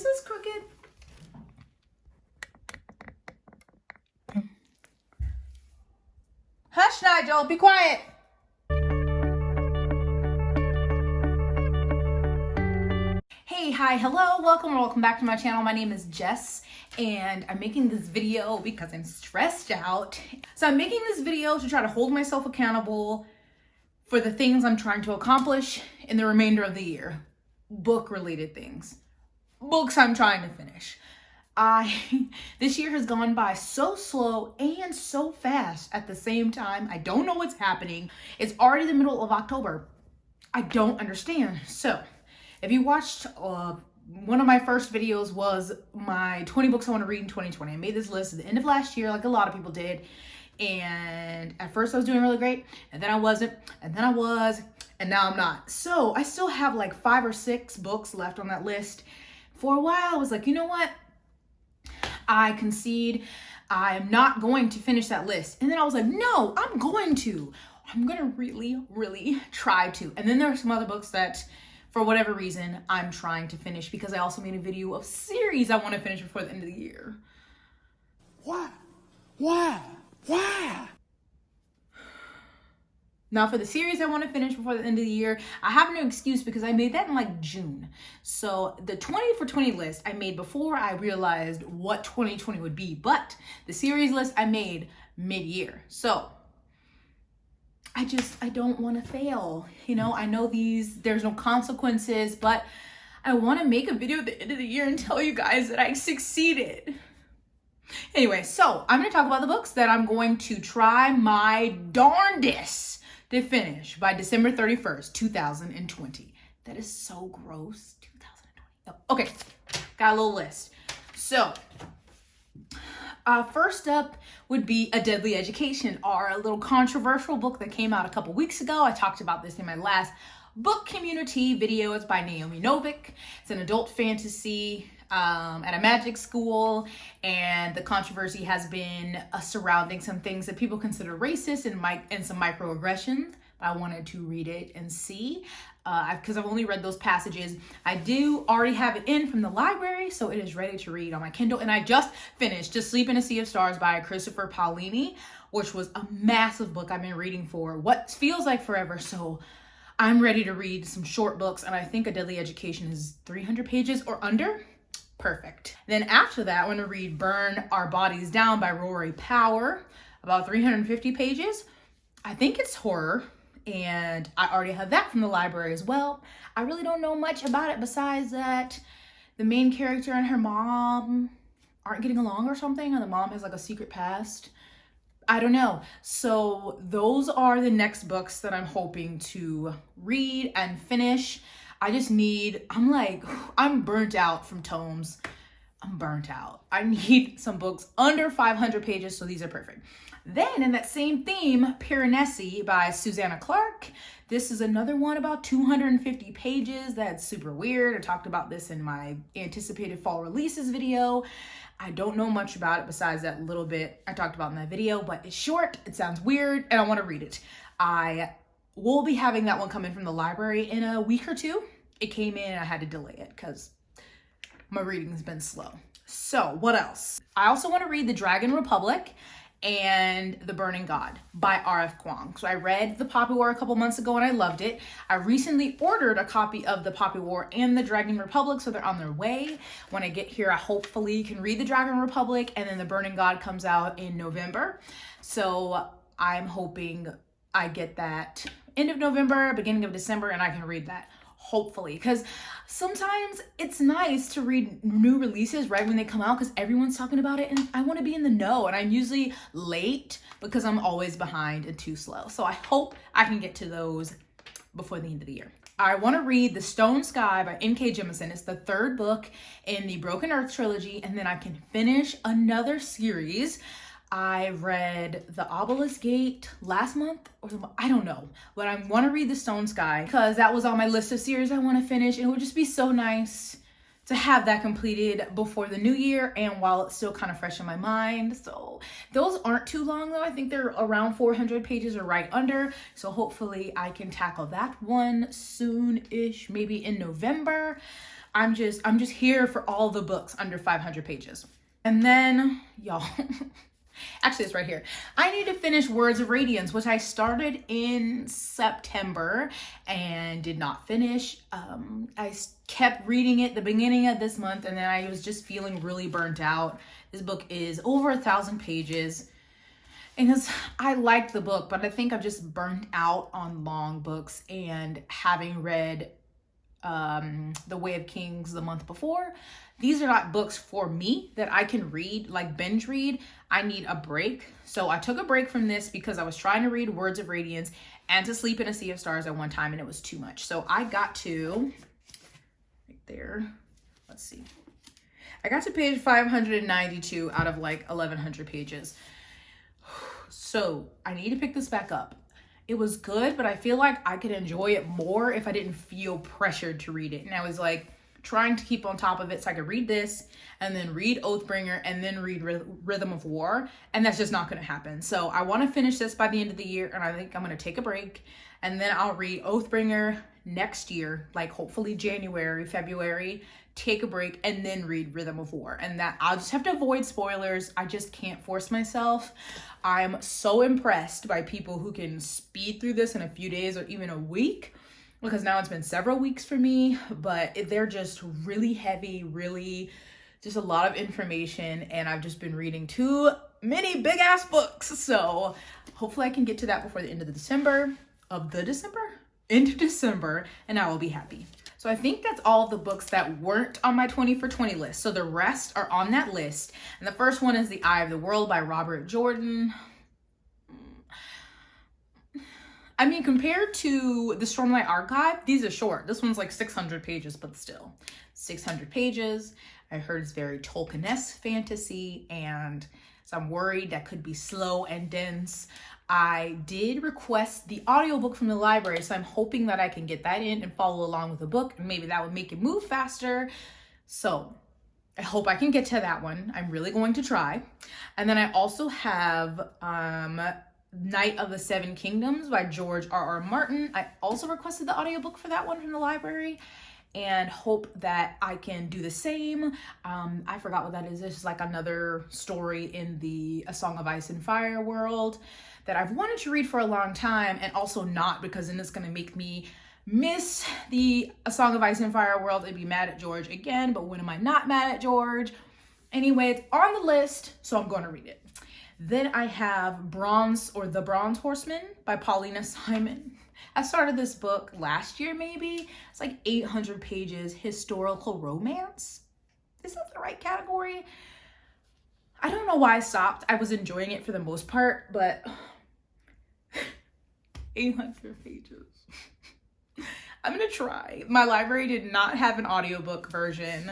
is this crooked? Hush, Nigel, be quiet. Hey, hi, hello, welcome back to my channel. My name is Jess, and I'm making this video because I'm stressed out. So I'm making this video to try to hold myself accountable for the things I'm trying to accomplish in the remainder of the year. Book-related things. Books I'm trying to finish. This year has gone by so slow and so fast at the same time. I don't know what's happening. It's already the middle of October. I don't understand. So, if you watched, one of my first videos was my 20 books I want to read in 2020. I made this list at the end of last year, like a lot of people did. And at first I was doing really great, and then I wasn't, and then I was, and now I'm not. So I still have like 5 or 6 books left on that list. For a while, I was like, you know what? I concede. I am not going to finish that list. And then I was like, no, I'm going to. I'm going to really try to. And then there are some other books that, for whatever reason, I'm trying to finish because I also made a video of series I want to finish before the end of the year. Why? Now for the series I want to finish before the end of the year, I have no excuse because I made that in like June. So the 20 for 20 list I made before I realized what 2020 would be, but the series list I made mid-year. So I don't want to fail. You know, I know there's no consequences, but I want to make a video at the end of the year and tell you guys that I succeeded. Anyway, so I'm going to talk about the books that I'm going to try my darndest to finish by December 31st, 2020. That is so gross. 2020. Oh, okay, got a little list. So, first up would be A Deadly Education, or a little controversial book that came out a couple weeks ago. I talked about this in my last book community video. It's by Naomi Novik. It's an adult fantasy at a magic school, and the controversy has been surrounding some things that people consider racist and some microaggressions. I wanted to read it and see, because I've only read those passages. I do already have it in from the library, so it is ready to read on my Kindle. And I just finished To Sleep in a Sea of Stars by Christopher Paolini, which was a massive book I've been reading for what feels like forever. So I'm ready to read some short books, and I think A Deadly Education is 300 pages or under. Perfect. Then after that, I want to read Burn Our Bodies Down by Rory Power, about 350 pages. I think it's horror, and I already have that from the library as well. I really don't know much about it besides that the main character and her mom aren't getting along or something, and the mom has like a secret past. I don't know. So those are the next books that I'm hoping to read and finish. I'm burnt out from tomes. I'm burnt out. I need some books under 500 pages, so these are perfect. Then in that same theme, Piranesi by Susanna Clark. This is another one about 250 pages. That's super weird. I talked about this in my anticipated fall releases video. I don't know much about it besides that little bit I talked about in that video, but it's short, it sounds weird, and I want to read it. We'll be having that one come in from the library in a week or two. It came in and I had to delay it because my reading's been slow. So what else? I also want to read The Dragon Republic and The Burning God by R.F. Kuang. So I read The Poppy War a couple months ago and I loved it. I recently ordered a copy of The Poppy War and The Dragon Republic, so they're on their way. When I get here, I hopefully can read The Dragon Republic, and then The Burning God comes out in November. So I'm hoping I get that end of November, beginning of December, and I can read that. Hopefully, because sometimes it's nice to read new releases right when they come out because everyone's talking about it and I want to be in the know, and I'm usually late because I'm always behind and too slow. So I hope I can get to those before the end of the year. I want to read The Stone Sky by N.K. Jemisin. It's the 3rd book in the Broken Earth trilogy, and then I can finish another series. I read The Obelisk Gate last month, I don't know, but I want to read The Stone Sky because that was on my list of series I want to finish, and it would just be so nice to have that completed before the new year and while it's still kind of fresh in my mind. So those aren't too long though. I think they're around 400 pages or right under. So hopefully I can tackle that one soon-ish, maybe in November. I'm just here for all the books under 500 pages. And then, y'all, actually it's right here. I need to finish Words of Radiance, which I started in September and did not finish. I kept reading it the beginning of this month, and then I was just feeling really burnt out. This book is over 1,000 pages. And I liked the book, but I think I've just burnt out on long books, and having read The Way of Kings the month before, these are not books for me that I can read, like binge read. I need a break. So I took a break from this because I was trying to read Words of Radiance and To Sleep in a Sea of Stars at one time, and it was too much. So I got to, right there, let's see. I got to page 592 out of like 1,100 pages. So I need to pick this back up. It was good, but I feel like I could enjoy it more if I didn't feel pressured to read it. And I was like trying to keep on top of it so I could read this and then read Oathbringer and then read Rhythm of War. And that's just not going to happen. So I want to finish this by the end of the year, and I think I'm going to take a break. And then I'll read Oathbringer next year, like hopefully January, February, take a break, and then read Rhythm of War. And that I'll just have to avoid spoilers. I just can't force myself. I'm so impressed by people who can speed through this in a few days or even a week, because now it's been several weeks for me, but they're just really heavy, really just a lot of information, and I've just been reading too many big ass books. So hopefully I can get to that before the end of December, into December, and I will be happy. So I think that's all the books that weren't on my 20 for 20 list. So the rest are on that list. And the first one is The Eye of the World by Robert Jordan. I mean, compared to the Stormlight Archive, these are short. This one's like 600 pages, but still 600 pages. I heard it's very Tolkien-esque fantasy, and so I'm worried that could be slow and dense. I did request the audiobook from the library, so I'm hoping that I can get that in and follow along with the book, and maybe that would make it move faster. So I hope I can get to that one. I'm really going to try. And then I also have Night of the Seven Kingdoms by George R.R. Martin. I also requested the audiobook for that one from the library, and hope that I can do the same. I forgot what that is. It's like another story in the A Song of Ice and Fire world that I've wanted to read for a long time, and also not, because then it's going to make me miss the A Song of Ice and Fire world and be mad at George again. But when am I not mad at George? Anyway, it's on the list, so I'm going to read it. Then I have The Bronze Horseman by Paulina Simon. I started this book last year, maybe. It's like 800 pages, historical romance. Is that the right category? I don't know why I stopped. I was enjoying it for the most part, but 800 pages. I'm gonna try. My library did not have an audiobook version,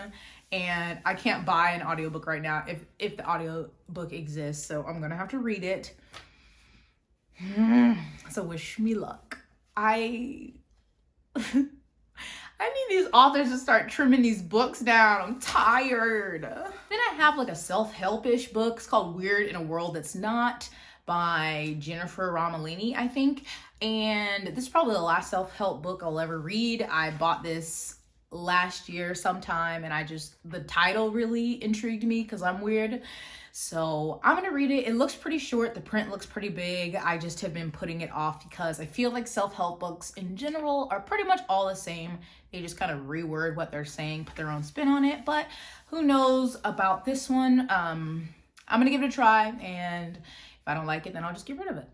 and I can't buy an audiobook right now if the audiobook exists, so I'm gonna have to read it. So wish me luck. I need these authors to start trimming these books down. I'm tired. Then I have like a self-help-ish book. It's called Weird in a World That's Not by Jennifer Romolini, I think. And this is probably the last self-help book I'll ever read. I bought this last year sometime, and the title really intrigued me because I'm weird. So I'm gonna read it. It looks pretty short. The print looks pretty big. I just have been putting it off because I feel like self-help books in general are pretty much all the same. They just kind of reword what they're saying, put their own spin on it. But who knows about this one? I'm gonna give it a try, and if I don't like it, then I'll just get rid of it.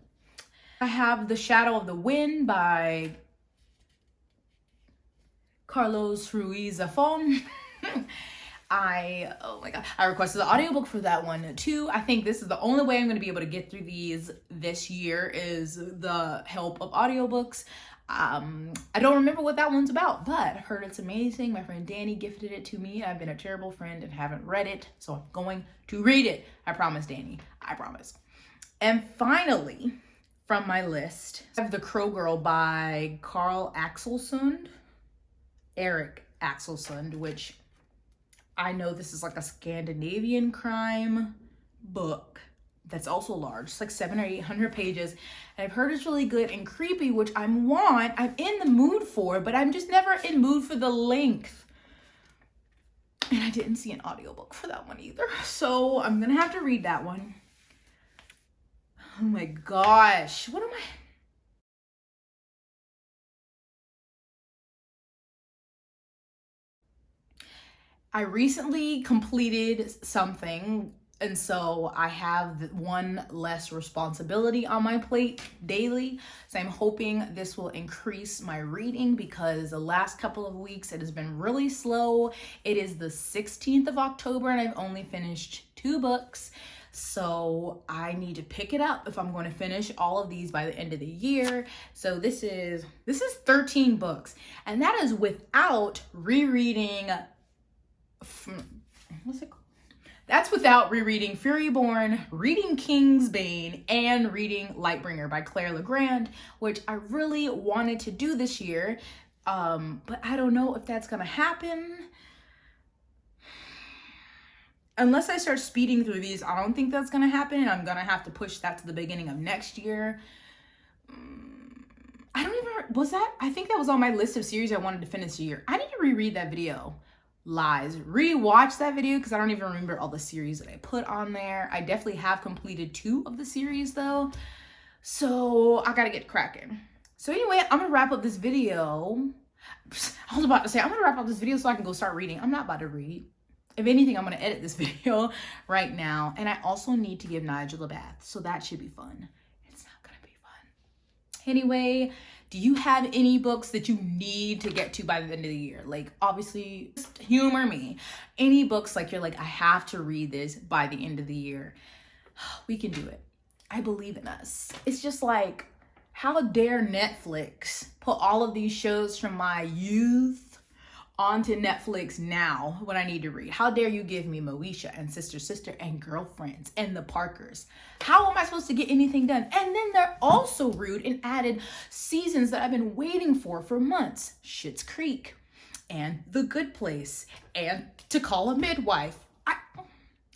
I have The Shadow of the Wind by Carlos Ruiz Zafón. Oh my god, I requested the audiobook for that one too. I think this is the only way I'm going to be able to get through these this year, is the help of audiobooks. I don't remember what that one's about, but I heard it's amazing. My friend Danny gifted it to me. I've been a terrible friend and haven't read it, so I'm going to read it. I promise, Danny. I promise. And finally, from my list, I have The Crow Girl by Eric Axelsund, which I know this is like a Scandinavian crime book that's also large. It's like 700 or 800 pages. And I've heard it's really good and creepy, which I'm in the mood for, but I'm just never in mood for the length. And I didn't see an audiobook for that one either. So I'm gonna have to read that one. Oh my gosh, what am I recently completed something, and so I have one less responsibility on my plate daily. So I'm hoping this will increase my reading because the last couple of weeks it has been really slow. It is the 16th of October and I've only finished 2 books. So I need to pick it up if I'm going to finish all of these by the end of the year. So this is 13 books, and that is without rereading what's it called? That's without rereading Furyborn, reading Kingsbane, and reading Lightbringer by Claire Legrand, which I really wanted to do this year, but I don't know if that's gonna happen. Unless I start speeding through these, I don't think that's gonna happen, and I'm gonna have to push that to the beginning of next year. I don't even, I think that was on my list of series I wanted to finish this year. I need to reread that video. Lies. Rewatch that video because I don't even remember all the series that I put on there. I definitely have completed 2 of the series though. So I gotta get cracking. So anyway, I'm gonna wrap up this video. I was about to say, I'm gonna wrap up this video so I can go start reading. I'm not about to read. If anything, I'm gonna edit this video right now. And I also need to give Nigel a bath. So that should be fun. It's not gonna be fun. Anyway, do you have any books that you need to get to by the end of the year? Like, obviously, just humor me. Any books like you're like, I have to read this by the end of the year. We can do it. I believe in us. It's just like, how dare Netflix put all of these shows from my youth onto Netflix now when I need to read? How dare you give me Moesha and Sister Sister and Girlfriends and The Parkers? How am I supposed to get anything done? And then they're also rude and added seasons that I've been waiting for months. Schitt's Creek and The Good Place and To Call a Midwife. I've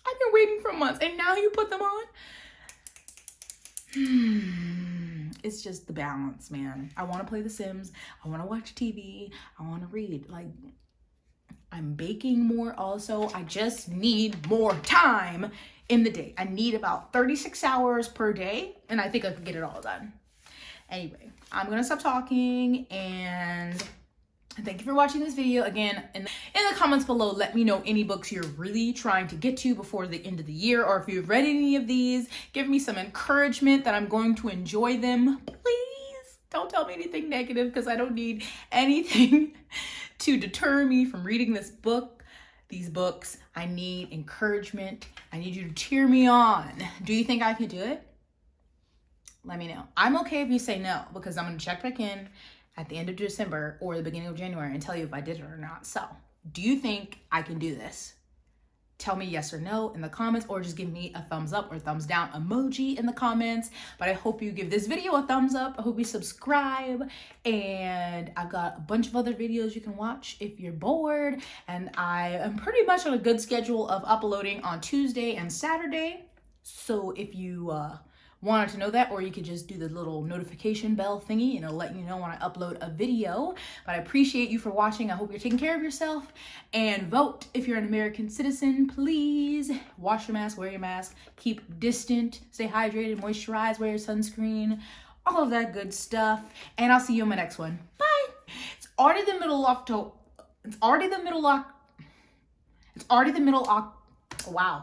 been waiting for months and now you put them on? It's just the balance, man. I want to play The Sims. I want to watch TV. I want to read. Like, I'm baking more also. I just need more time in the day. I need about 36 hours per day, and I think I could get it all done. Anyway, I'm going to stop talking, and thank you for watching this video. Again, in the comments below, let me know any books you're really trying to get to before the end of the year, or if you've read any of these, give me some encouragement that I'm going to enjoy them. Please don't tell me anything negative because I don't need anything to deter me from reading these books. I need encouragement. I need you to cheer me on. Do you think I could do it? Let me know. I'm okay if you say no because I'm going to check back in at the end of December or the beginning of January and tell you if I did it or not. So, do you think I can do this? Tell me yes or no in the comments, or just give me a thumbs up or thumbs down emoji in the comments. But I hope you give this video a thumbs up. I hope you subscribe. And I've got a bunch of other videos you can watch if you're bored. And I am pretty much on a good schedule of uploading on Tuesday and Saturday. So if you wanted to know that, or you could just do the little notification bell thingy and it'll let you know when I upload a video. But I appreciate you for watching. I hope you're taking care of yourself, and vote if you're an American citizen. Please wash your mask, wear your mask, keep distant, stay hydrated, moisturize, wear your sunscreen, all of that good stuff. And I'll see you in my next one. Bye. It's already the middle of October. Wow.